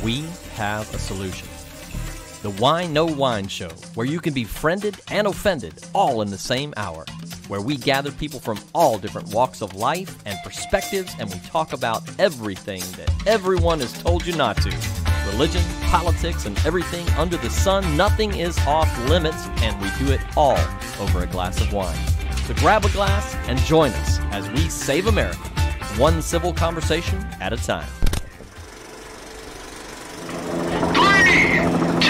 we have a solution. The Whine No Whine Show, where you can be friended and offended all in the same hour, where we gather people from all different walks of life and perspectives, and we talk about everything that everyone has told you not to. Religion, politics, and everything under the sun. Nothing is off limits, and we do it all over a glass of wine. So grab a glass and join us as we save America, one civil conversation at a time. 3, 2,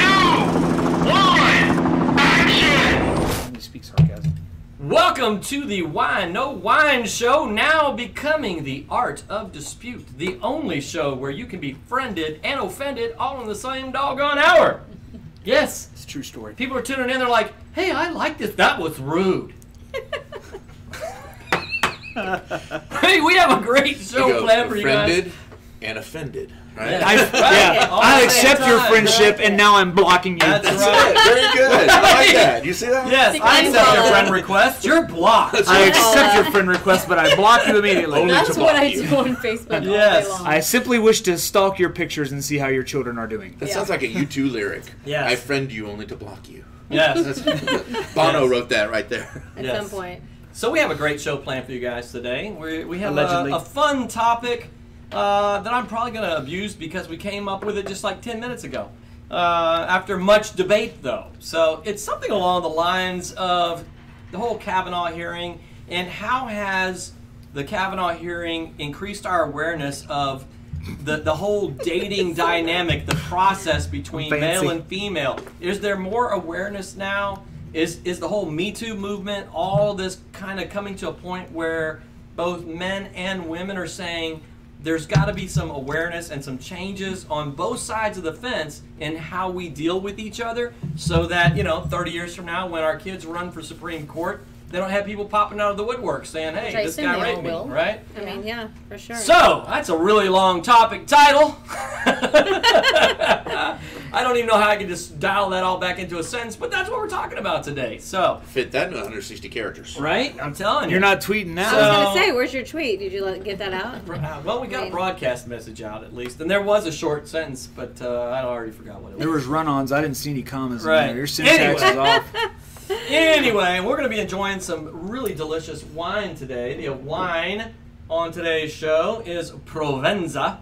1, action! You speak sarcasm. Welcome to the Whine No Whine Show, now becoming the art of dispute. The only show where you can be friended and offended all in the same doggone hour. Yes. It's a true story. People are tuning in, they're like, hey, I like this. That was rude. Hey, we have a great show planned for you guys. Friended and offended, right? Yeah. I accept your friendship, and now I'm blocking you. That's That's right. it. Very good. I like that. You see that? Yes, I accept your friend request. You're blocked. I accept your friend request, but I block you immediately. Only That's to what block I you. do on Facebook Yes. all day long. I simply wish to stalk your pictures and see how your children are doing. That Yeah. sounds like a U2 lyric. Yes. I friend you only to block you. Yes. Bono Yes. wrote that right there. At Yes. some point. So we have a great show planned for you guys today. We have Allegedly. a fun topic that I'm probably going to abuse because we came up with it just like 10 minutes ago. After much debate, though. So it's something along the lines of the whole Kavanaugh hearing, and how has the Kavanaugh hearing increased our awareness of the whole dating dynamic, the process between Fancy. male and female. Is there more awareness now? Is the whole Me Too movement, all this kind of coming to a point where both men and women are saying there's got to be some awareness and some changes on both sides of the fence in how we deal with each other, so that, 30 years from now when our kids run for Supreme Court, they don't have people popping out of the woodwork saying, hey, Which I this assume guy they all raped me, will. right? I mean, yeah, for sure. So, that's a really long topic title. I don't even know how I can just dial that all back into a sentence, but that's what we're talking about today. So, Fit that in 160 characters. right? I'm telling you. You're not tweeting now. I was going So- to say, where's your tweet? Did you get that out? Well, we got a broadcast message out at least, and there was a short sentence, but I already forgot what it There was. was run-ons. I didn't see any commas in Right. there. Your syntax Anyway. is off. Anyway, we're going to be enjoying some really delicious wine today. The wine on today's show is Provenza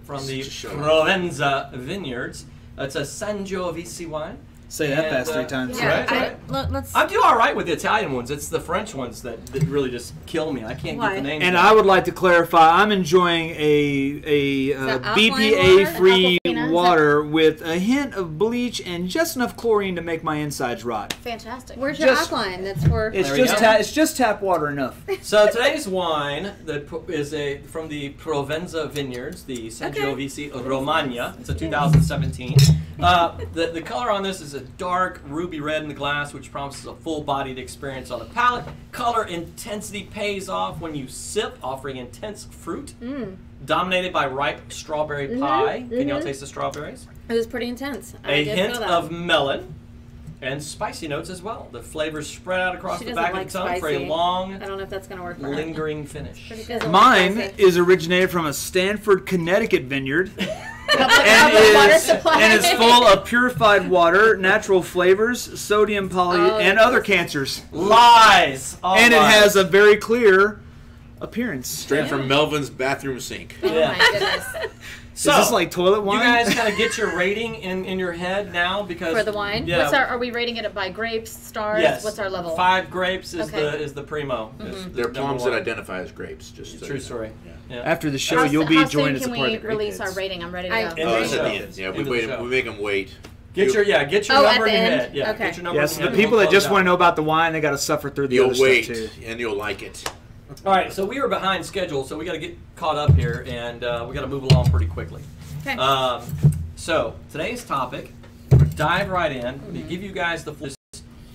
from the Such a show. Provenza Vineyards. It's a Sangiovese wine. Say that And, fast 3 times. Yeah, Right. let's. I do all right with the Italian ones. It's the French ones that really just kill me. I can't Why? get the names. And right. I would like to clarify, I'm enjoying a that alkaline BPA-free water? Aquafina? Is water with a hint of bleach and just enough chlorine to make my insides rot. Fantastic. Where's your just- outline? That's for. It's There we just go. it's just tap water enough. So today's wine that is from the Provenza Vineyards, the Sangiovese Romagna. It's a 2017. The color on this is a dark ruby red in the glass, which promises a full-bodied experience on the palate. Color intensity pays off when you sip, offering intense fruit, dominated by ripe strawberry pie. Can y'all taste the strawberries? It was pretty intense. I A did hint feel that. of melon. And spicy notes as well. The flavors spread out across She the doesn't back like of the tongue for a spicy. long, I don't know if that's going to work for her. lingering finish. She doesn't like Mine spicy. is originated from a Stanford, Connecticut vineyard Public and water is supply. and is full of purified water, natural flavors, sodium poly, Oh, and other cancers. Lies! All And it lies. has a very clear appearance. Straight from Melvin's bathroom sink. Oh Yeah. my goodness. So, is this like toilet you wine? guys kind of get your rating in your head now because For the wine? Yeah. What's are we rating it by grapes, stars? Yes. What's our level? 5 grapes is Okay. the primo. Is the They're number plums one. that identify as grapes. Just so True you know. story. Yeah. Yeah. After the show, How, you'll be how joined soon as a can part we of the grape release our heads. rating? I'm ready to I- go. In Oh, the that's at show. the end. Yeah, In we the wait. show. We make them wait. Get your Oh, number at in the your end? head. Yeah, Okay. get your number Yes, in your the head. people We'll that just close want to out. know about the wine, they got to suffer through the You'll other wait, stuff too. and you'll like it. All right, so we are behind schedule, so we got to get caught up here, and we got to move along pretty quickly. Okay. So today's topic, we're gonna dive right in. We give you guys the full,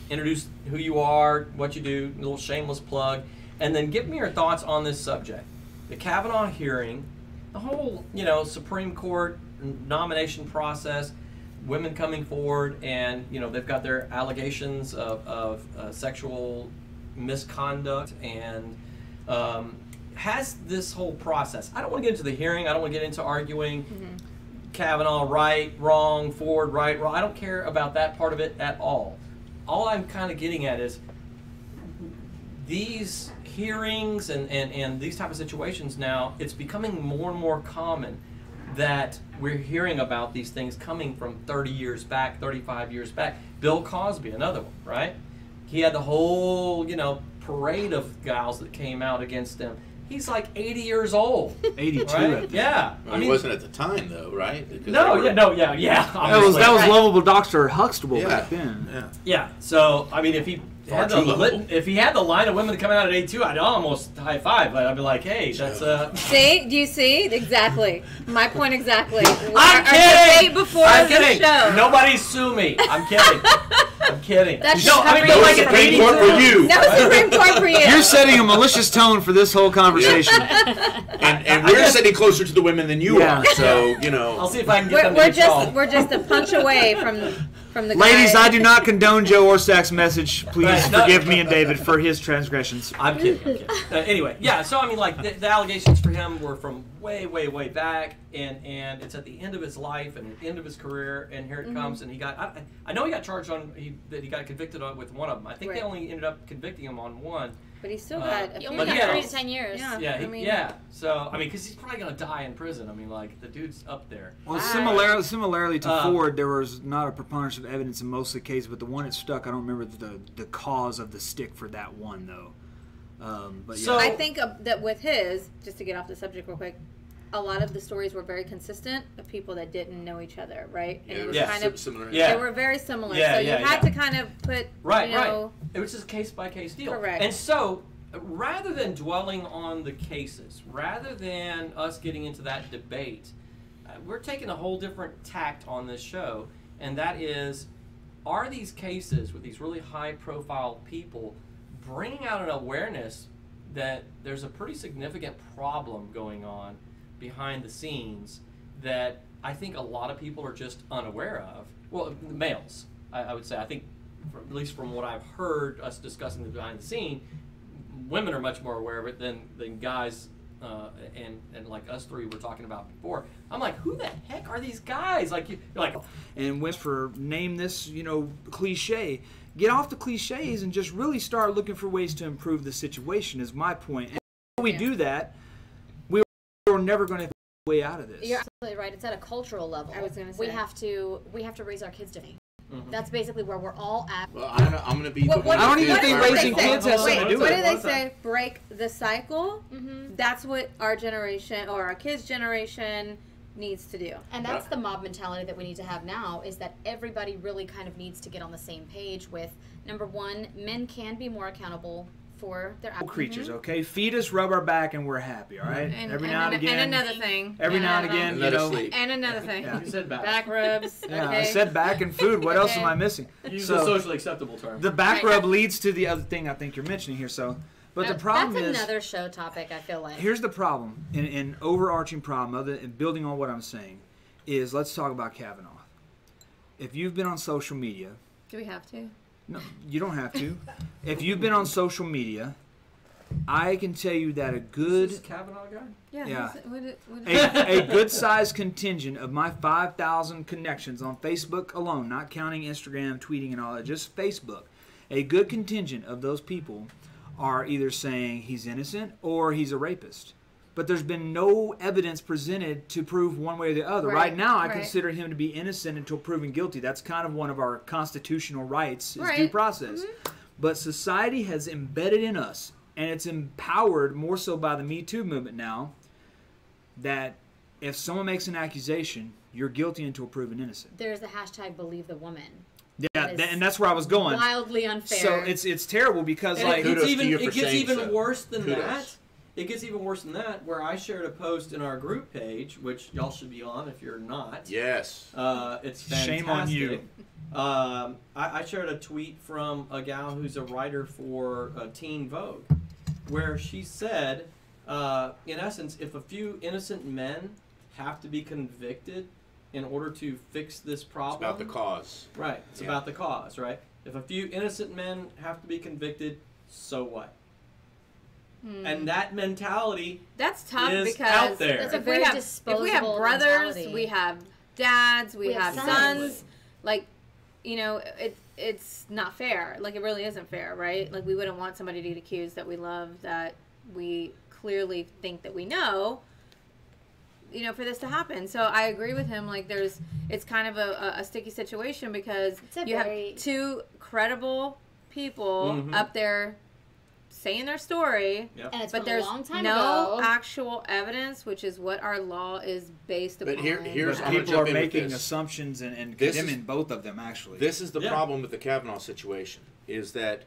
introduce who you are, what you do, a little shameless plug, and then give me your thoughts on this subject. The Kavanaugh hearing, the whole, Supreme Court nomination process, women coming forward, and they've got their allegations of sexual misconduct, and has this whole process. I don't want to get into the hearing. I don't want to get into arguing. Kavanaugh right, wrong, Ford right, wrong. I don't care about that part of it at all. All I'm kind of getting at is these hearings and these type of situations now, it's becoming more and more common that we're hearing about these things coming from 30 years back, 35 years back. Bill Cosby, another one, right? He had the whole, parade of gals that came out against him. He's like 80 years old. 82. Right? Yeah. I mean, he wasn't at the time, though, right? Because No, they were- yeah. That was obviously. lovable Dr. Huxtable Yeah. back then. Yeah. Yeah. So I mean, if he Far had too the lovable. if he had the line of women coming out at 82, I'd almost high five. But I'd be like, hey, that's See? Do you see? Exactly. My point exactly. I'm Our kidding. debate before I'm the kidding. show. Nobody sue me. I'm kidding. I'm kidding. That's no, I mean, Supreme but like Court. at 82. Supreme Court for you. No Supreme Court for you. You're setting a malicious tone for this whole conversation. And we're sitting closer to the women than you Yeah. are, so, I'll see if I can get them to we're be tall. just a punch away from the Ladies, guy. I do not condone Joe Orsack's message. Please Right, no. forgive me and David for his transgressions. I'm kidding. Anyway, yeah. So I mean, like the allegations for him were from way, way, way back, and it's at the end of his life and the end of his career, and here it comes. And he got, I know he got charged on that he got convicted on with one of them. I think they Right. only ended up convicting him on one. But he still got a He few only But got yeah. 3 to 10 years. Yeah. Yeah, I mean- yeah. So I mean, because he's probably gonna die in prison. I mean, like the dude's up there. Well, Wow. similarly to Um, Ford, there was not a preponderance of evidence in most of the cases, but the one that stuck, I don't remember the cause of the stick for that one, though. But yeah. So- I think that with his, just to get off the subject real quick, a lot of the stories were very consistent of people that didn't know each other, right? And it was Yeah. kind of similar. Yeah. they were very similar. Yeah, so yeah, you had yeah. to kind of put Right, you know, right. It was just a case by case deal. Correct. And so, rather than dwelling on the cases, rather than us getting into that debate, we're taking a whole different tact on this show, and that is, are these cases with these really high profile people bringing out an awareness that there's a pretty significant problem going on behind the scenes that I think a lot of people are just unaware of? Well, males, I would say. I think, at least from what I've heard us discussing the behind the scene, women are much more aware of it than guys, and like us three were talking about before. I'm like, who the heck are these guys? Like, you're like, And went for name this, cliche. Get off the cliches and just really start looking for ways to improve the situation. Is my point. And if we do that, we're never going to get way out of this. You're absolutely right. It's at a cultural level. I was gonna we say. have to raise our kids differently. That's basically where we're all at. Well, I'm going to be the What one. I don't to even do think it. raising kids has something to do what with do it. they One say? Break the cycle. Mm-hmm. That's what our generation or our kids' generation needs to do. And that's the mob mentality that we need to have now, is that everybody really kind of needs to get on the same page with, number one, men can be more accountable for their actions. Creatures, okay? Feed us, rub our back, and we're happy, all right? Every now and again. And another thing. Every now and again, And let us sleep. And another thing. Yeah. you said back. Back rubs. Yeah, okay. I said back and food. What else am Okay. I missing? Use So, a socially acceptable term. the back Right. rub leads to the other thing I think you're mentioning here. So, but the problem That's is, another show topic, I feel like. here's the problem, an overarching problem, other and building on what I'm saying, is let's talk about Kavanaugh. If you've been on social media, Do we have to? no, you don't have to. If you've been on social media, I can tell you that a This good Kavanaugh guy? Yeah. What a good-sized contingent of my 5,000 connections on Facebook alone, not counting Instagram, tweeting, and all that, just Facebook, a good contingent of those people are either saying he's innocent or he's a rapist. But there's been no evidence presented to prove one way or the other. Right, Right, now, I right. consider him to be innocent until proven guilty. That's kind of one of our constitutional rights, is Right. due process. But society has embedded in us, and it's empowered more so by the Me Too movement now, that if someone makes an accusation, you're guilty until proven innocent. There's the hashtag believe the woman. Yeah, That is and that's where I was going. Wildly unfair. So it's terrible because And like it gets Kudos to even, you it for gets saying even so. worse than Kudos. that. It gets even worse than that, where I shared a post in our group page, which y'all should be on if you're not. Yes. It's fantastic. Shame on you. I shared a tweet from a gal who's a writer for Teen Vogue, where she said, in essence, if a few innocent men have to be convicted in order to fix this It's problem, about the cause. right? It's Yeah. about the cause, right? If a few innocent men have to be convicted, so what? And that mentality That's tough is because out there. That's a if very we have disposable brothers, mentality. we have dads, we have have sons. sons. Like, you know, it's not fair. Like, it really isn't fair, right? Like, we wouldn't want somebody to get accused that we love, that we clearly think that we know, you know, for this to happen. So I agree with him. Like, it's kind of a sticky situation because you have two credible people up there saying their story, And it's but from there's a long time no ago. actual evidence, which is what our law is based upon. But here's But I'm gonna people jump are in with making this. assumptions and This is- condemning both of them, actually. This is the Yeah. problem with the Kavanaugh situation. Is that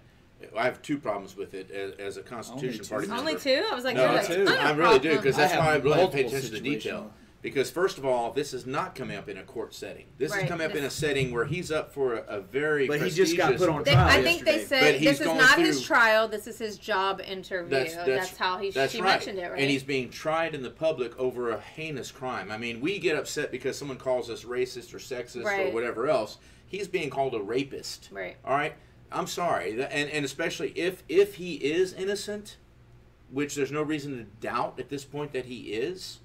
I have two problems with it as a Constitution Only Party two. member. Only two? I was like, No, there's I, a ton of I really do, problems. because that's I why I have really pay multiple attention to the detail. situational. Because first of all, this is not coming up in a court setting. This is Right. coming up in a setting where he's up for a very But he just got put on They, trial I think they yesterday. But said he's this is going not his through- trial. This is his job interview. That's how she right. mentioned it, right? And he's being tried in the public over a heinous crime. I mean, we get upset because someone calls us racist or sexist or Right. whatever else. He's being called a rapist. Right. All right. I'm sorry, and especially if he is innocent, which there's no reason to doubt at this point that he is.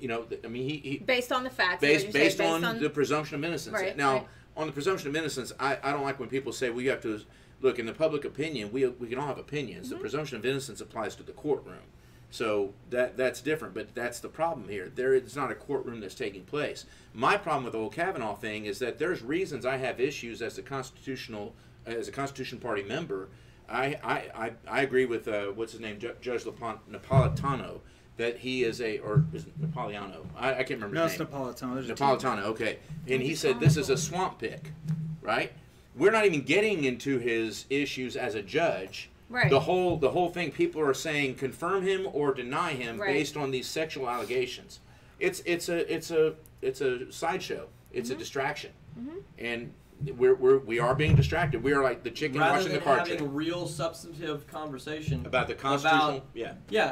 You know, I mean, he based on the facts. is what based you're saying, on the presumption of innocence. Right, Now, right. on the presumption of innocence, I don't like when people say we have to look in the public opinion. We can all have opinions. Mm-hmm. The presumption of innocence applies to the courtroom, so that's different. But that's the problem here. There is not a courtroom that's taking place. My problem with the whole Kavanaugh thing is that there's reasons I have issues as a Constitution Party member. I agree with what's his name, Judge Napolitano, that he is or is it Napolitano? I can't remember No, his it's name. Napolitano. There's a Napolitano, okay. And he said this is a swamp pick, right? We're not even getting into his issues as a judge. Right. The whole thing, people are saying confirm him or deny him Right. based on these sexual allegations. It's a sideshow. It's a distraction, and we are being distracted. We are like the chicken Rather watching than the cart having a chase. real substantive conversation About the constitutional,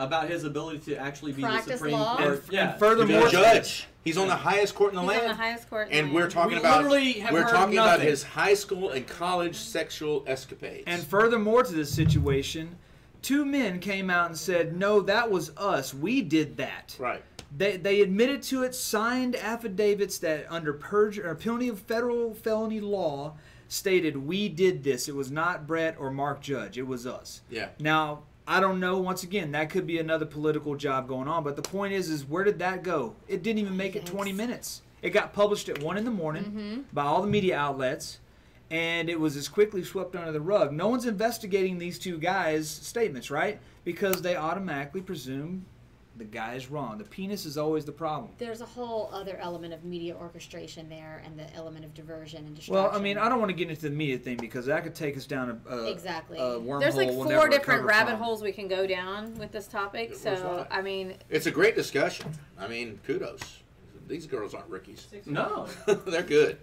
about his ability to actually be Practice the Supreme law. Court. And Yeah. furthermore, the judge. He's on the highest court in the He's land. on the highest court in And the we're land. talking We about literally have we're heard talking about nothing. his high school and college sexual escapades. And furthermore to this situation, two men came out and said, "No, that was us. We did that." right. They admitted to it, signed affidavits that under penalty of federal felony law stated we did this. It was not Brett or Mark Judge. It was us. Yeah. Now, I don't know. Once again, that could be another political job going on. But the point is where did that go? It didn't even make it 20 minutes. It got published at 1 in the morning by all the media outlets, and it was as quickly swept under the rug. No one's investigating these two guys' statements, right? Because they automatically presume the guy is wrong. The penis is always the problem. There's a whole other element of media orchestration there, and the element of diversion and distraction. Well, I mean, I don't want to get into the media thing because that could take us down a Exactly. wormhole. There's like we'll 4 never different recover rabbit from. holes we can go down with this topic. There's So, not. I mean, It's a great discussion. I mean, kudos. These girls aren't rookies. No. They're good.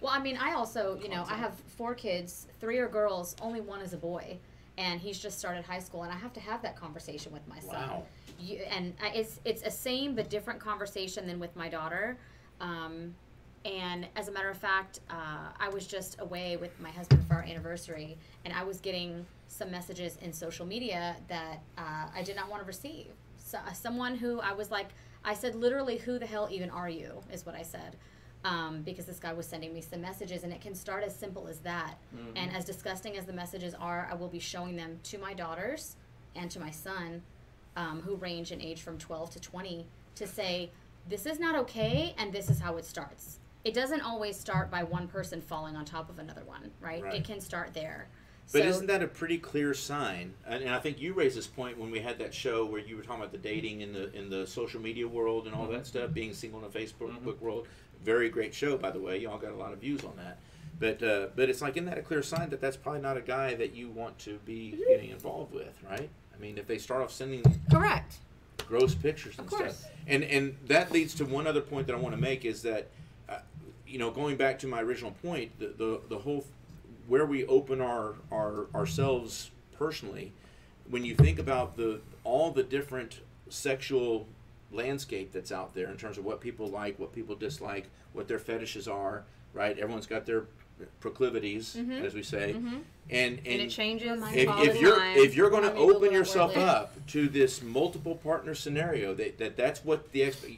Well, I mean, I also, I have 4 kids. 3 are girls. Only 1 is a boy. And he's just started high school, and I have to have that conversation with my son. Wow. It's a same but different conversation than with my daughter. And as a matter of fact, I was just away with my husband for our anniversary, and I was getting some messages in social media that I did not want to receive. So, someone who I said literally, "Who the hell even are you?" is what I said. Because this guy was sending me some messages, and it can start as simple as that. And as disgusting as the messages are, I will be showing them to my daughters and to my son, who range in age from 12 to 20, to say, this is not okay, and this is how it starts. It doesn't always start by one person falling on top of another one, right? Right. It can start there. But So- isn't that a pretty clear sign? And I think you raised this point when we had that show where you were talking about the dating in the social media world and all that stuff, being single in the Facebook world. Very great show, by the way. Y'all got a lot of views on that. But it's like, isn't that a clear sign that that's probably not a guy that you want to be getting involved with, right? I mean, if they start off sending correct. gross pictures and Of course. stuff. And that leads to one other point that I want to make is that, going back to my original point, the whole where we open ourselves personally, when you think about all the different sexual landscape that's out there in terms of what people like, what people dislike, what their fetishes are, right? Everyone's got their proclivities, as we say, and it changes all if the you're time. if you're going to How many open people yourself that word up to this multiple partner scenario, that's what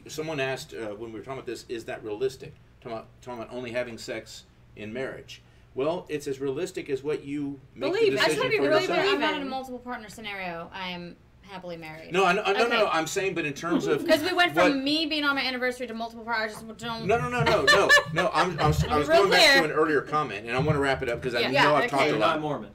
someone asked when we were talking about this, is that realistic? Talking about only having sex in marriage. Well, it's as realistic as what you make Believe. the I I just decision want to be for really yourself. clear. I'm not in a Even. multiple partner scenario. I am happily married. No, no, Okay. I'm saying, but in terms of Because we went from what- me being on my anniversary to multiple partners. I just don't. No. I was real going back clear. to an earlier comment, and I want to wrap it up because I Yeah, know I've okay. talked a You're not lot. Mormon.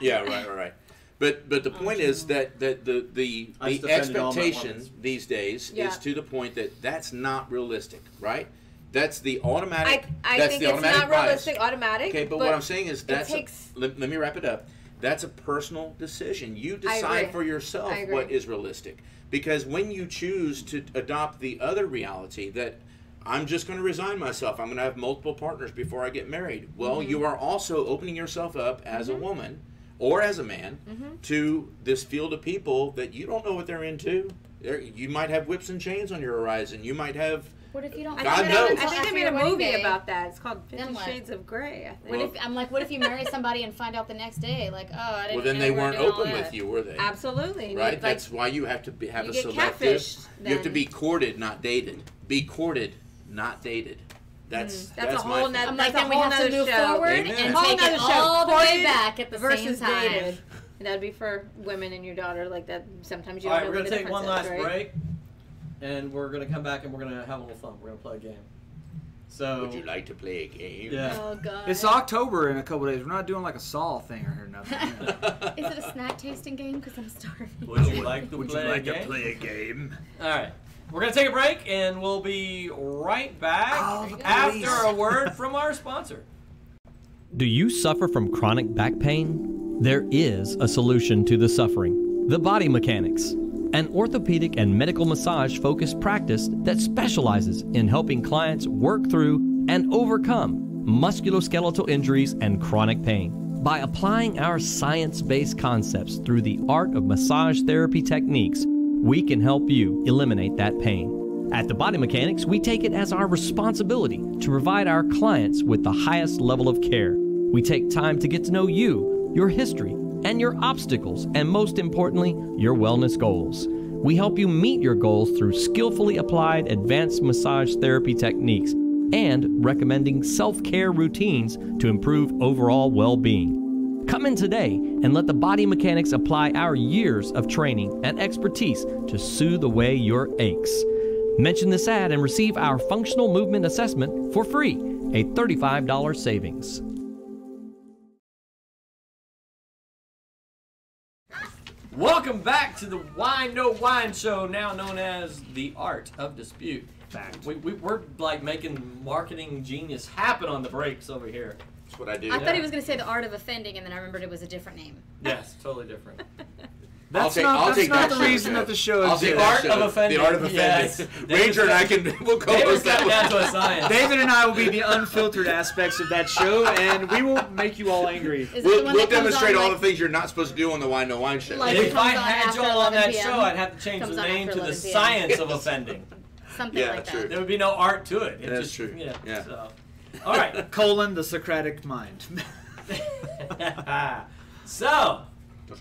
Yeah, right. But the point is that the I just offended all my expectation Mormons. these days Yeah. is to the point that that's not realistic, right? That's the automatic. I that's think the it's automatic not bias. realistic, automatic. Okay, but what I'm saying is that's takes- let me wrap it up. That's a personal decision. You decide agree. for yourself I agree. what is realistic. Because when you choose to adopt the other reality that I'm just going to resign myself, I'm going to have multiple partners before I get married. Well, you are also opening yourself up as a woman or as a man to this field of people that you don't know what they're into. You might have whips and chains on your horizon. You might have. What if you don't? God find out knows. until I think they after made your a wedding movie day? about that. It's called Then 50 what? Shades of Grey, I think. What if I'm like, what if you marry somebody and find out the next day, like, oh, I didn't. Well, then know they we were weren't doing all open that. with you, were they? Absolutely. Right? Like, That's why you have to have you a get selective. catfished You have to then. be courted, not dated. Be courted, not dated. That's That's a my whole thing. nother- I'm like, That's then a we whole have to nother move show. forward Amen. and Whole take it nother show. all the way Courted back at the versus same time. dated. That'd be for women and your daughter like that. Sometimes you All don't right, know we're what gonna the take one difference last is, right? break, and we're gonna come back and we're gonna have a little fun. We're gonna play a game. So. Would you like to play a game? Yeah. Oh god. It's October in a couple days. We're not doing like a Saul thing or nothing. Is it a snack tasting game? Because I'm starving. Would you like to Would play you like a to game? play a game? All right. We're going to take a break, and we'll be right back Oh, the after police. a word from our sponsor. Do you suffer from chronic back pain? There is a solution to the suffering. The Body Mechanics, an orthopedic and medical massage focused practice that specializes in helping clients work through and overcome musculoskeletal injuries and chronic pain. By applying our science-based concepts through the art of massage therapy techniques, we can help you eliminate that pain. At the Body Mechanics, we take it as our responsibility to provide our clients with the highest level of care. We take time to get to know you, your history, and your obstacles, and most importantly, your wellness goals. We help you meet your goals through skillfully applied advanced massage therapy techniques and recommending self-care routines to improve overall well-being. Come in today and let the Body Mechanics apply our years of training and expertise to soothe away your aches. Mention this ad and receive our functional movement assessment for free, a $35 savings. Welcome back to the Whine No Whine Show, now known as The Art of Dispute. Fact. We're like making marketing genius happen on the breaks over here. That's what I do. I thought he was going to say the art of offending, and then I remembered it was a different name. Yes, totally different. That's take- not, I'll that's take not that the show, reason Jeff. that the show I'll is take The that art show. of offending. The art of offending. Yes. Ranger and I we'll David's co-host that coming one. down to a science. David and I will be the unfiltered aspects of that show, and we will make you all angry. Is it the We'll one that comes demonstrate on, all like, the things you're not supposed to do on the Wine No Wine show. Like- It If I comes on had after y'all on 11 that p.m. show, I'd have to change Comes the on name after to the 11 p.m. science of offending. something Yeah, like that? true. There would be no art to it. It That's just, true. Yeah. Yeah. So. All right. Colon, the Socratic mind. So,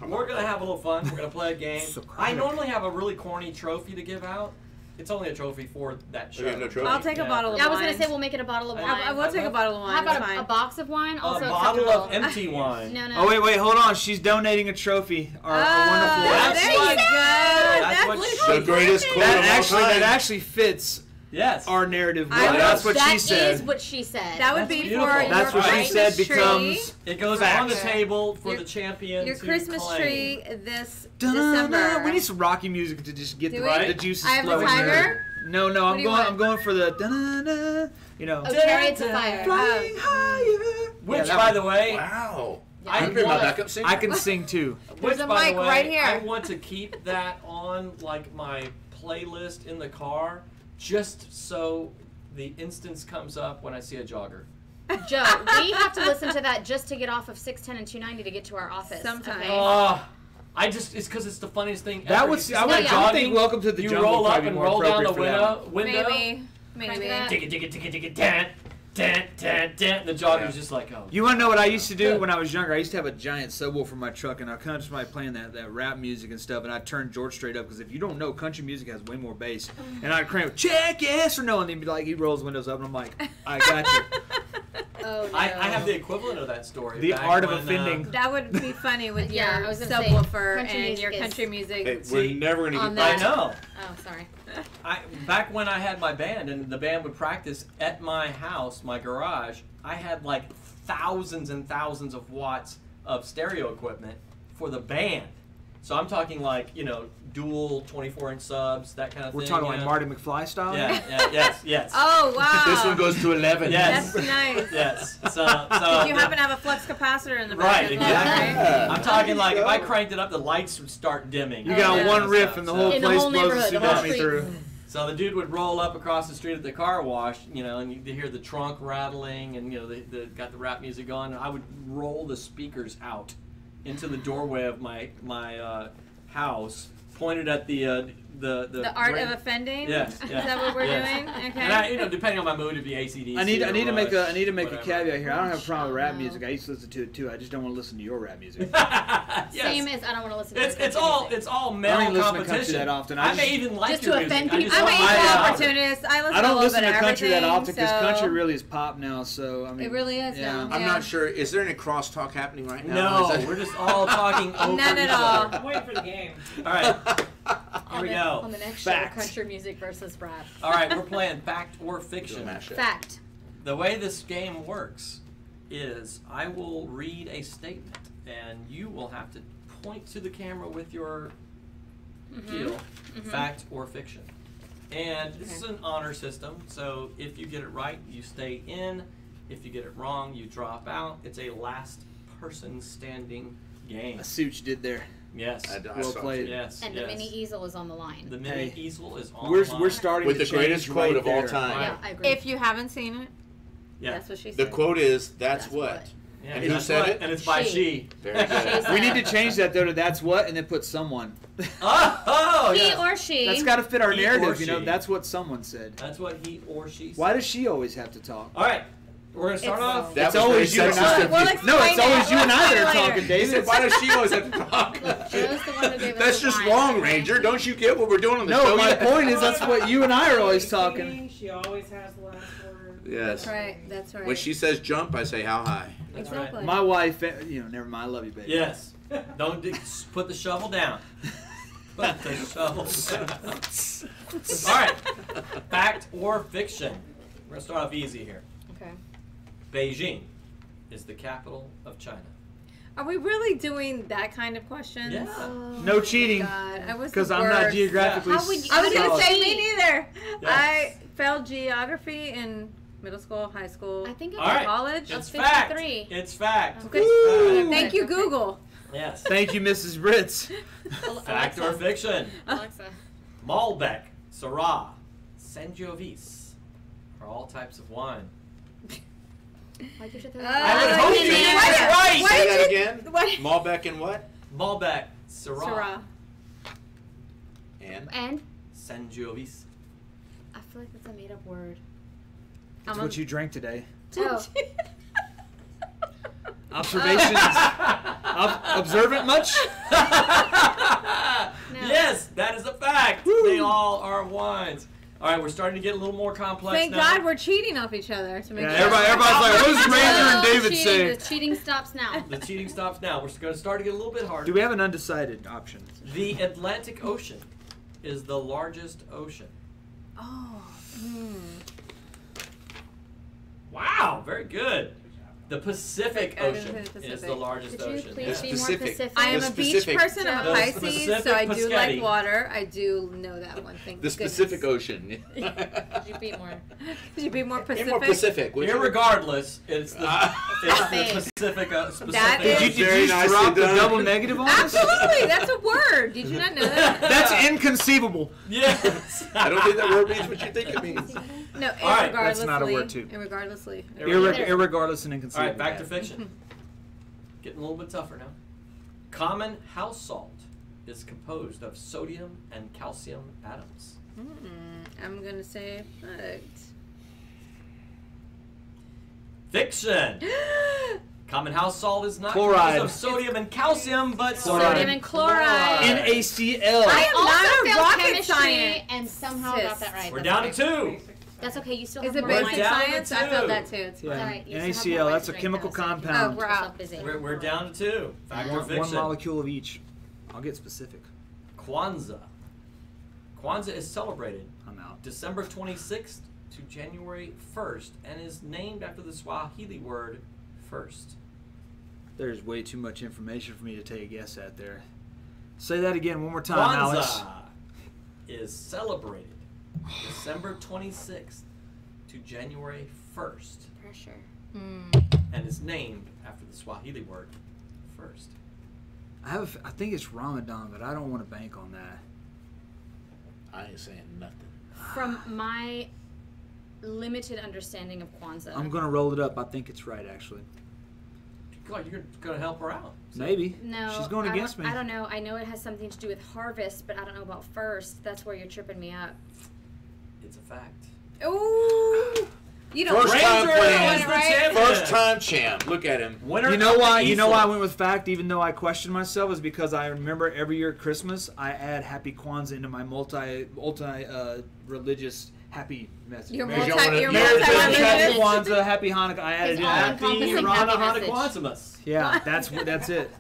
we're going to have a little fun. We're going to play a game. Socratic. I normally have a really corny trophy to give out. It's only a trophy for that show. you have no trophy? I'll take a bottle of Yeah, I wine. was going to say we'll make it a bottle of wine. I We'll take a bottle of wine. How about it's fine. a box of wine? Also A bottle of acceptable. empty wine. No, no. Oh, wait, hold on. She's donating a trophy. Our wonderful... That's there you what- go. that's what what she- The greatest quote That of all time. actually fits Yes. our narrative. I well. will- That's what That she is said. what she said. That would That's be beautiful. for That's your what she Christmas said tree. becomes... It goes Fact. on the table for Your- the champion Your to Christmas claim. tree this Dun-dun-dun. December. We need some Rocky music to just get Do the, we? the juices I have the flowing. tiger? No, What I'm do you going. want? I'm going for the dun-dun-dun, you know, Oh, Chariots of Fire. flying higher. Which, Yeah, that by one. the way, Wow. Yeah. I can be my want- backup singer. I can sing too. which, There's a by mic the way, right here. I want to keep that on like my playlist in the car, just so the instance comes up when I see a jogger. Joe, we have to listen to that just to get off of 610 and 290 to get to our office. Sometimes. Okay? It's because it's the funniest thing That ever. would. You I see would. somebody I would jogging, think "Welcome to the you Jungle" roll up probably and more roll down the appropriate for that. window. Maybe. Crank Maybe. it up. Digga, digga, digga, digga, digga, dun, dun, dun. The jogger's just like, oh. You want to know what I used to do when I was younger? I used to have a giant subwoofer in my truck, and I kind of just like playing that rap music and stuff, and I'd turn George Strait up, because if you don't know, country music has way more bass. And I'd crank, check yes or no, and he'd be like, he rolls windows up, and I'm like, I got you. Oh, no. I have the equivalent of that story. The back art of when, offending. That would be funny with Yeah, your I was gonna say, subwoofer country and music your is- country music. Hey, See, we're never going to on get I that- know. Oh, sorry. Back when I had my band and the band would practice at my house, my garage, I had like thousands and thousands of watts of stereo equipment for the band. So I'm talking like, dual 24-inch subs, that kind of We're thing. talking like Marty McFly style? Yes. Oh, wow. This one goes to 11. Yes. That's nice. Yes. So Did you happen to have a flux capacitor in the back? Right, as well, exactly. right? I'm talking like if I cranked it up, the lights would start dimming. You got yeah. one riff, and the whole In the place whole blows a neighborhood, the whole tsunami street. through. So the dude would roll up across the street at the car wash, and you'd hear the trunk rattling, and they got the rap music going. And I would roll the speakers out into the doorway of my house, pointed at the Art of offending? Yes, Is yes, that what we're yes. doing? Okay. And I, depending on my mood, it'd be AC/DC. I need to or make Rush, a whatever. caveat here. I don't have a problem with rap No. music. I used to listen to it too. I just don't want to listen to your rap music. Yes. Same as I don't want to listen to It's country all music. it's all I male don't even listen to country competition. that often. I may even like Just your to music. offend I just people. don't I'm an like equal it. opportunist. I listen I don't to a little listen bit to of country that everything, often because so- country really is pop now. So I mean, It really is yeah. now. I'm Yeah. not sure. Is there any crosstalk happening right now? No, Is that- we're just all talking over None each at all. other. I'm waiting for the game. All right, on we the, go. On the next Fact. show, country music versus rap. all right, we're playing fact or fiction. Mash it. Fact. The way this game works is I will read a statement, and you will have to point to the camera with your deal, fact or fiction. And this is an honor system, so if you get it right, you stay in. If you get it wrong, you drop out. It's a last person standing game. I see what you did there. Yes. I Well saw played. it. Yes. And yes. the mini easel is on the line. The mini Hey, easel is on. We're starting With to the greatest change quote right of all there. time. Yeah, I agree. If you haven't seen it, Yeah. that's what she The said. quote is, "That's That's what." what. Yeah, And who that's said what- it? And it's by She. she. Very good. We need to change that though to "that's what" and then put "someone." Oh, he yes. or she. That's got to fit our He or narrative, she. That's what someone said. That's what he or she said. Why does she always have to talk? All right, we're gonna start It's- off. That It's was always very you and sexist I. of Well, you. explain No, it's always it. you and I that Explain are it talking, later. He David. said, "Why does she always have to talk?" Joe's the one who gave us That's the just line. wrong, Ranger. Don't you get what we're doing on the No, show my yet? point is that's what you and I are always talking. She always has the last word. Yes. That's right. That's right. When she says jump, I say how high. That's exactly. My wife, never mind. I love you, baby. Yes. Don't put the shovel down. Put the shovel down. All right. Fact or fiction? We're gonna start off easy here. Okay. Beijing is the capital of China. Are we really doing that kind of questions? Yeah. No cheating, God, I was because the I'm not worst. geographically. How would you- I was gonna solid. say me neither. Yes. I failed geography in middle school, high school, I think it All right. college. It's That's fact. 53. It's fact. Okay. Woo! Thank you, Okay. Google. Yes. Thank you, Mrs. Ritz. Fact or Alexa. fiction? Alexa. Malbec, Syrah, Sangiovese are all types of wine. Why'd you throw I that? would hope you didn't- get it right. Why Say did that you- again. What? Malbec and what? Malbec, Syrah, Syrah. And And Sangiovese. I feel like that's a made-up word. That's what you drank today. Oh. Observations. Observant much? Yes, that is a fact. They all are wines. All right, we're starting to get a little more complex Thank now. God we're cheating off each other to make Yeah, sure. everybody's like, what does Ranger and David cheating, say? The cheating stops now. The cheating stops now. We're going to start to get a little bit harder. Do we have an undecided option? The Atlantic Ocean is the largest ocean. Oh. Wow, very good. The Pacific I didn't Ocean say is Pacific. the largest Could you ocean. please be more Specific. specific? I am The a beach specific- person. I'm a The Pisces, specific so I do Piscetti. like water. I do know that one thing. the specific ocean. Could you be more? Could you be more Be Pacific? more Pacific. would you? Irregardless, it's the, it's the Babe. Pacific. Specific That is- Did you Very just nicely drop the done. double negative on us? Absolutely, that's a word. Did you not know that? That's inconceivable. Yes. I don't think that word means what you think it means. No, All right, irregardlessly. that's not a word, too. Irregardlessly. Irregardless and All inconceivable. right, back to fiction. Getting a little bit tougher now. Common house salt is composed of sodium and calcium atoms. I'm gonna say fact. Fiction. Common house salt is not Chloride. composed of sodium and calcium, but Sodium and chloride. NaCl. I am Also not a failed rocket chemistry science. and somehow got that right. we're That's down to okay. 2. That's okay. You still Is have it more basic wine. down to science? I 2. felt that too. It's Yeah. All right, you still have NaCl, more wine that's to a drink, chemical though, so compound. Oh, we're keep out. yourself busy. We're down to 2. Fact or fiction. One molecule of each. I'll get specific. Kwanzaa. Kwanzaa is celebrated I'm out. December 26th to January 1st and is named after the Swahili word first. There's way too much information for me to take a guess at there. Say that again one more time, Alex. Kwanzaa is celebrated December 26th to January 1st Pressure. and is named after the Swahili word first. I think it's Ramadan, but I don't want to bank on that. I ain't saying nothing. From my limited understanding of Kwanzaa. I'm gonna roll it up. I think it's right, actually. God, you're going to help her out. Maybe. No, She's going against me. I don't know. I know it has something to do with harvest, but I don't know about first. That's where you're tripping me up. It's a fact. Ooh. You don't First time Ranger playing. is the right? champion. First time champ. Look at him. Winner You know of the why? You know why I easel. went with fact, even though I questioned myself, is because I remember every year at Christmas I add Happy Kwanzaa into my multi religious happy message. You're Maybe you multi. wanna- You're Merry Happy multi-religious. Kwanzaa, Happy Hanukkah. I added It's in. all Happy. encompassing. Rana Happy Hana message. Quantumus. Yeah, that's it.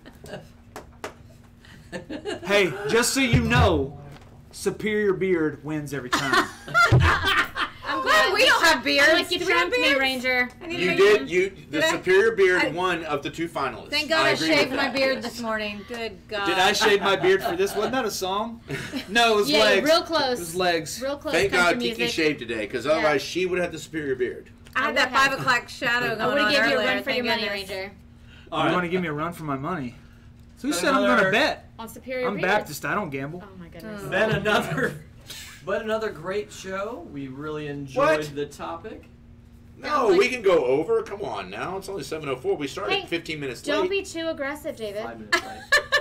Hey, just so you know, Superior Beard wins every time. I'm glad we don't have beards. I'm like, you Do we have trumped me, beards? Ranger. I need to You make did. one. The Did I? Superior Beard I- won of the 2 finalists. Thank God I agree with shaved my that. beard this morning. Good God. Did I shave my beard for this? Wasn't that a song? No, it was Yeah, legs. real close. It was legs. Real close. Thank country God Kiki music. shaved today, because otherwise she would have the Superior Beard. I had that 5 o'clock shadow going I would on have gave you a earlier, run for your thank money, goodness. Ranger. All You right. want to give me a run for my money? Who Then said I'm going to another- bet? On Superior I'm Beard. Baptist. I don't gamble. Oh my goodness. Then another great show. We really enjoyed What? the topic. No, we can go over. Come on now. It's only 7:04. We started Hey, 15 minutes Don't late. be too aggressive, David. 5 minutes, right?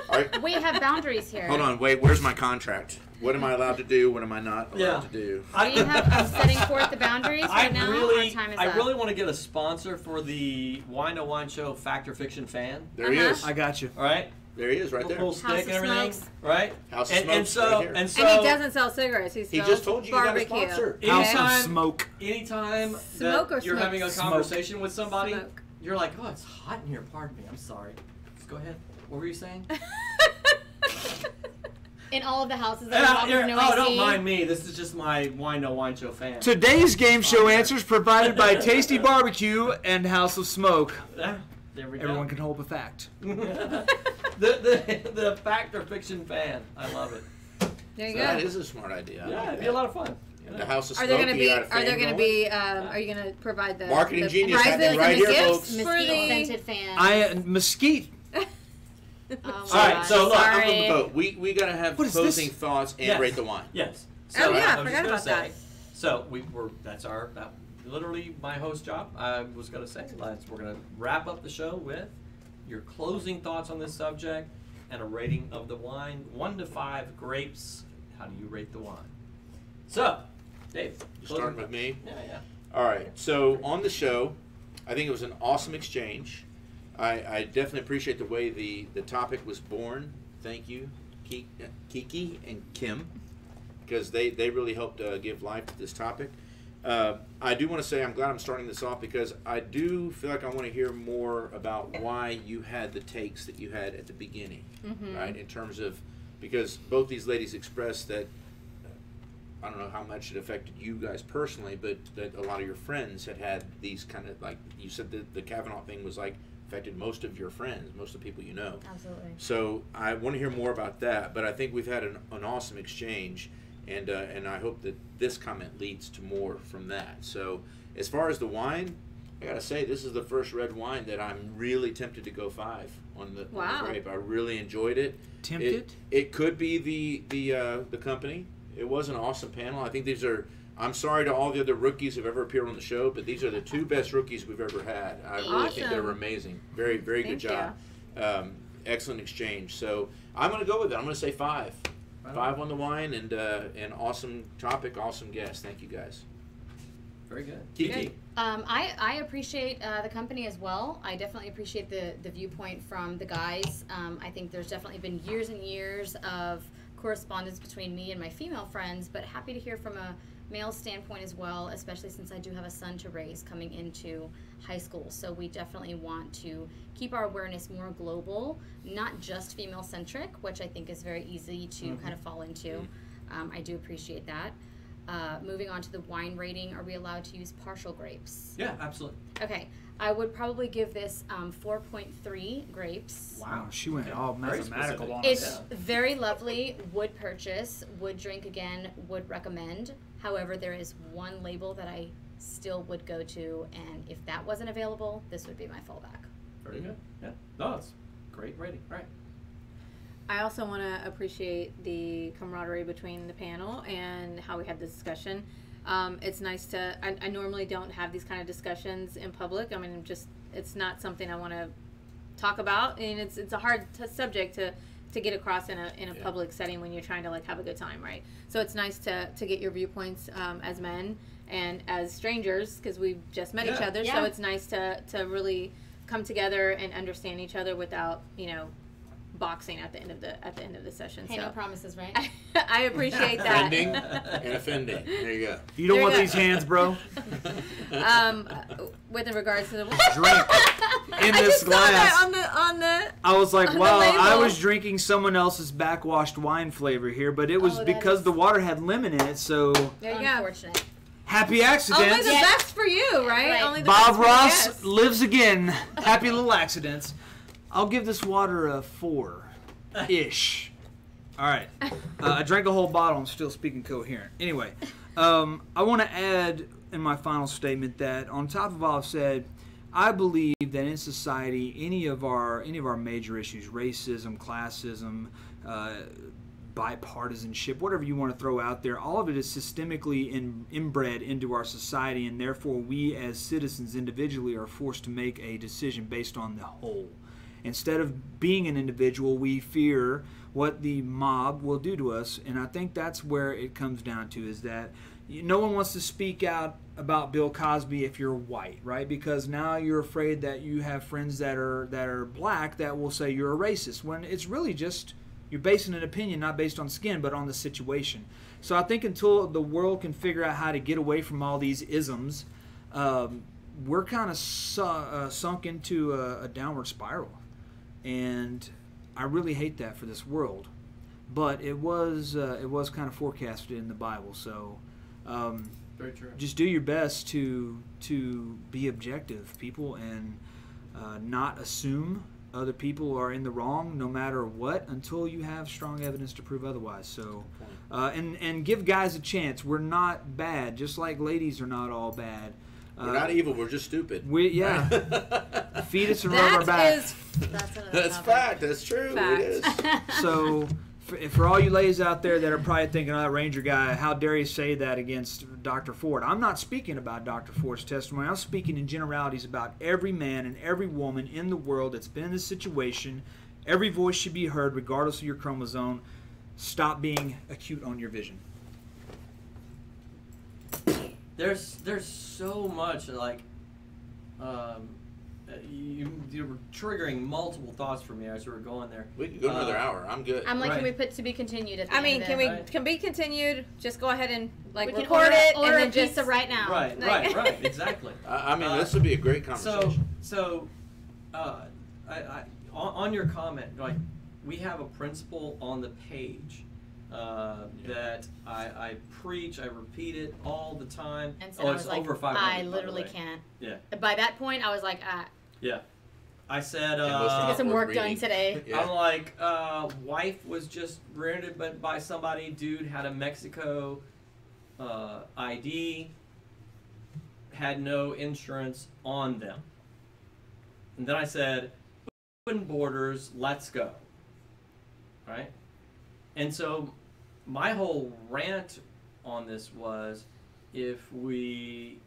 All right. We have boundaries here. Hold on. Wait. Where's my contract? What am I allowed to do? What am I not allowed Yeah. to do? We have setting forth the boundaries right now. Our time is I up. really want to get a sponsor for the Wine to Wine Show Fact or Fiction fan. There he is. I got you. All right, There he is, right there. little House stick of and everything, Smokes. right? House of and Smokes so right here. and so And he doesn't sell cigarettes. He He sells just told you you got a barbecue. sponsor. House Anytime- of Smoke. anytime Smoke or that you're smoke? having a Smoke. conversation with somebody, Smoke. you're like, oh, it's hot in here. Pardon me. I'm sorry. Just go ahead. What were you saying? In all of the houses that we walk You're- into, oh, don't mind me. This is just my Wine to Wine Show fan. Today's game show answers provided by Tasty Barbecue and House of Smoke. Ah, there we go. Everyone can hold a fact. the fact or fiction fan. I love it. There you So go. that is a smart idea. I Yeah, like it'd be that. a lot of fun. The House of Are there Smoke. going to you be? got a Are there fan going to going? be? Are you going to provide the Marketing the genius prizes happening and right the here, gifts folks. for mesquite the? scented fan. Mesquite. Oh my All right, gosh. so look, I'm Sorry. from the vote. We got to have What is closing this? thoughts and Yes. rate the wine. Yes. Oh, yeah, I was forgot just about gonna that. say, So that's our literally my host job. I was gonna say we're gonna wrap up the show with your closing thoughts on this subject and a rating of the wine. 1 to 5 grapes. How do you rate the wine? So, Dave. You closing starting with thoughts. me? Yeah. All right. So on the show, I think it was an awesome exchange. I definitely appreciate the way the topic was born. Thank you, Kiki and Kim, because they really helped give life to this topic. I do want to say I'm glad I'm starting this off because I do feel like I want to hear more about why you had the takes that you had at the beginning, right? In terms of, because both these ladies expressed that, I don't know how much it affected you guys personally, but that a lot of your friends had these kind of, like you said, the Kavanaugh thing was like affected most of your friends, most of the people you know. Absolutely. So I want to hear more about that, but I think we've had an awesome exchange, and I hope that this comment leads to more from that. So as far as the wine, I gotta say this is the first red wine that I'm really tempted to go 5 on the grape. I really enjoyed it. Tempted? It could be the company. It was an awesome panel. I think these are. I'm sorry to all the other rookies who've ever appeared on the show, but these are the 2 best rookies we've ever had. I really think they were Awesome. amazing. Very, very good Thank job. Excellent exchange. So I'm going to go with it. I'm going to say 5. Right on. 5 on the wine, and an awesome topic, awesome guest. Thank you guys. Very good. Kiki. I appreciate the company as well. I definitely appreciate the viewpoint from the guys. I think there's definitely been years and years of correspondence between me and my female friends, but happy to hear from a male standpoint as well, especially since I do have a son to raise coming into high school. So we definitely want to keep our awareness more global, not just female centric, which I think is very easy to kind of fall into. I do appreciate that. Moving on to the wine rating, are we allowed to use partial grapes? Yeah, absolutely. Okay, I would probably give this 4.3 grapes. Wow, she went all Very mathematical specific. on It's us. very lovely, would purchase, would drink again, would recommend. However, there is one label that I still would go to, and if that wasn't available, this would be my fallback. Very good. Yeah. No, it's great rating. All right. I also want to appreciate the camaraderie between the panel and how we had the discussion. It's nice to, I normally don't have these kind of discussions in public. I mean, it's not something I want to talk about. And it's a hard subject to get across in a public setting when you're trying to like have a good time, right? So it's nice to get your viewpoints as men and as strangers, because we've just met each other. Yeah. So it's nice to really come together and understand each other without, boxing at the end of the session. Hey, So no promises, right? I appreciate that. Offending and offending. There you go. You don't There want you go. these hands, bro. With regards to the Drink in I this just saw glass. that on the I was like, on the wow, I label. was drinking someone else's backwashed wine flavor here, but it was Oh, that because is- the water had lemon in it, so there you go. Unfortunate. happy Only accidents. the Yes. best for you, right? Right. Only the Bob best for you, Ross yes. lives again. Happy little accidents. I'll give this water a 4-ish. All right. I drank a whole bottle. I'm still speaking coherent. Anyway, I want to add in my final statement that on top of all I've said, I believe that in society, any of our major issues, racism, classism, bipartisanship, whatever you want to throw out there, all of it is systemically inbred into our society, and therefore we as citizens individually are forced to make a decision based on the whole. Instead of being an individual, we fear what the mob will do to us, and I think that's where it comes down to, is that no one wants to speak out about Bill Cosby if you're white, right? Because now you're afraid that you have friends that are black that will say you're a racist, when it's really just you're basing an opinion not based on skin but on the situation. So I think until the world can figure out how to get away from all these isms, we're kind of sunk into a downward spiral. And I really hate that for this world, but it was kind of forecasted in the Bible. So Very true. just do your best to be objective, people, and not assume other people are in the wrong, no matter what, until you have strong evidence to prove otherwise. So, and give guys a chance. We're not bad, just like ladies are not all bad. We're not evil. We're just stupid. Feed us and rub our back. That's another That's topic. fact. That's true. Fact. It is. So, for all you ladies out there that are probably thinking, oh, that Ranger guy, how dare he say that against Dr. Ford? I'm not speaking about Dr. Ford's testimony. I'm speaking in generalities about every man and every woman in the world that's been in this situation. Every voice should be heard, regardless of your chromosome. Stop being acute on your vision. There's so much like you were triggering multiple thoughts for me as we were going there. We could go another hour. I'm good. I'm like, Right. can we put to be continued at the I end mean, of can it? we Right. can be continued? Just go ahead and We can record it order and a then just pizza right now. Right, Like- right, exactly. I mean, this would be a great conversation. On your comment, like we have a principle on the page that I preach, I repeat it all the time. And so Oh, I it's was like, over 500. I by the literally way. can't. Yeah, By that point, I was like, yeah. I said, And most of get some Worth work done reading. today. Yeah. I'm like, wife was just rented by somebody. Dude had a Mexico ID, had no insurance on them. And then I said, open borders, let's go. Right? And so my whole rant on this was, if we,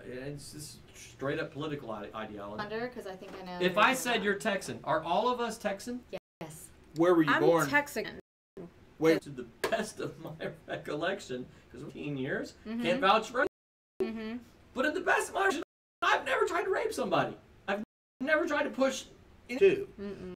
it's just straight up political ideology. Because I think I know. If I said you're Texan, are all of us Texan? Yes. Where were you I'm born? Texan. Wait, To the best of my recollection, because 15 years, Mhm. can't vouch for it. Mm-hmm. the best of my I've never tried to rape somebody. I've never tried to push. Too.